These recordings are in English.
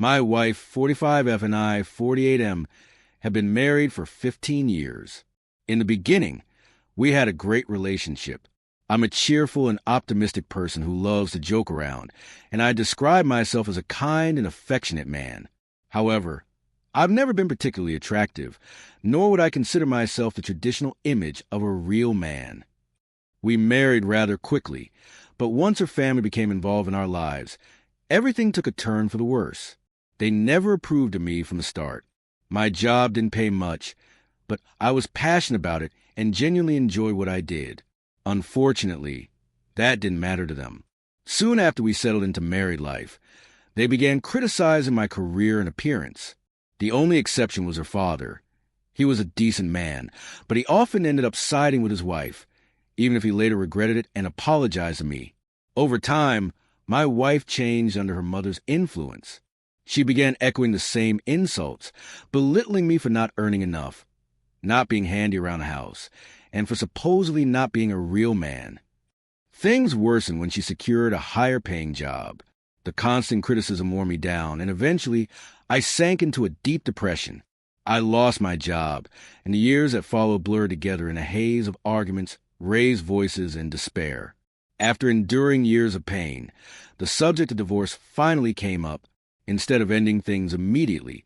My wife, 45F, and I, 48M, have been married for 15 years. In the beginning, we had a great relationship. I'm a cheerful and optimistic person who loves to joke around, and I describe myself as a kind and affectionate man. However, I've never been particularly attractive, nor would I consider myself the traditional image of a real man. We married rather quickly, but once her family became involved in our lives, everything took a turn for the worse. They never approved of me from the start. My job didn't pay much, but I was passionate about it and genuinely enjoyed what I did. Unfortunately, that didn't matter to them. Soon after we settled into married life, they began criticizing my career and appearance. The only exception was her father. He was a decent man, but he often ended up siding with his wife, even if he later regretted it and apologized to me. Over time, my wife changed under her mother's influence. She began echoing the same insults, belittling me for not earning enough, not being handy around the house, and for supposedly not being a real man. Things worsened when she secured a higher-paying job. The constant criticism wore me down, and eventually I sank into a deep depression. I lost my job, and the years that followed blurred together in a haze of arguments, raised voices, and despair. After enduring years of pain, the subject of divorce finally came up. Instead of ending things immediately,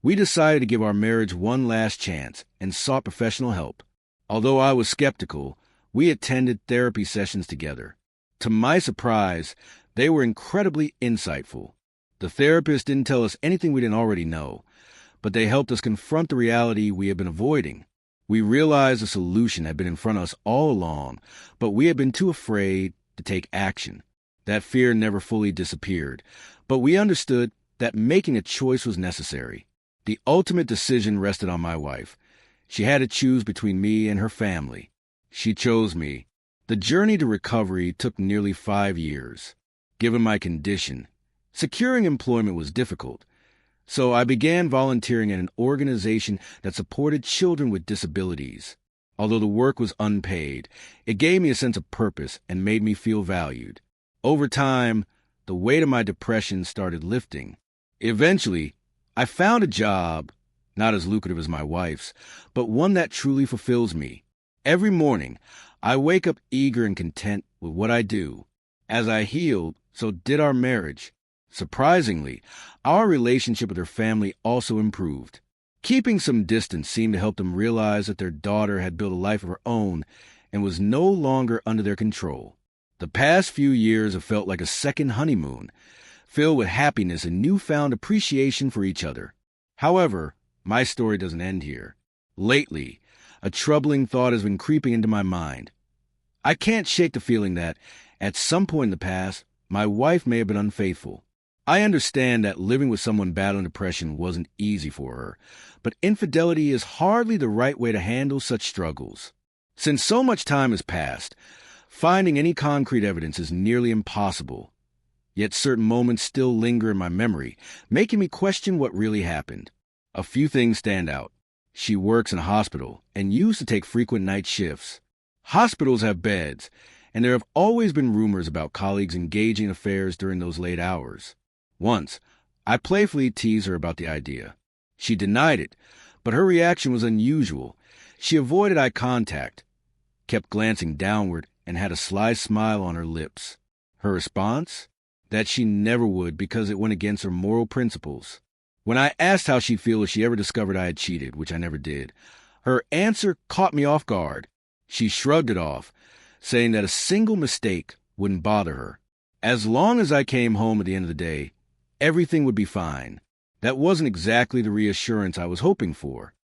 we decided to give our marriage one last chance and sought professional help. Although I was skeptical, we attended therapy sessions together. To my surprise, they were incredibly insightful. The therapist didn't tell us anything we didn't already know, but they helped us confront the reality we had been avoiding. We realized the solution had been in front of us all along, but we had been too afraid to take action. That fear never fully disappeared, but we understood that making a choice was necessary. The ultimate decision rested on my wife. She had to choose between me and her family. She chose me. The journey to recovery took nearly 5 years. Given my condition, securing employment was difficult, so I began volunteering at an organization that supported children with disabilities. Although the work was unpaid, it gave me a sense of purpose and made me feel valued. Over time, the weight of my depression started lifting. Eventually, I found a job, not as lucrative as my wife's, but one that truly fulfills me. Every morning, I wake up eager and content with what I do. As I healed, so did our marriage. Surprisingly, our relationship with her family also improved. Keeping some distance seemed to help them realize that their daughter had built a life of her own and was no longer under their control. The past few years have felt like a second honeymoon, filled with happiness and newfound appreciation for each other. However, my story doesn't end here. Lately, a troubling thought has been creeping into my mind. I can't shake the feeling that, at some point in the past, my wife may have been unfaithful. I understand that living with someone battling depression wasn't easy for her, but infidelity is hardly the right way to handle such struggles. Since so much time has passed, finding any concrete evidence is nearly impossible. Yet certain moments still linger in my memory, making me question what really happened. A few things stand out. She works in a hospital and used to take frequent night shifts. Hospitals have beds, and there have always been rumors about colleagues engaging in affairs during those late hours. Once, I playfully teased her about the idea. She denied it, but her reaction was unusual. She avoided eye contact, kept glancing downward, and had a sly smile on her lips. Her response? That she never would because it went against her moral principles. When I asked how she'd feel if she ever discovered I had cheated, which I never did, her answer caught me off guard. She shrugged it off, saying that a single mistake wouldn't bother her. As long as I came home at the end of the day, everything would be fine. That wasn't exactly the reassurance I was hoping for.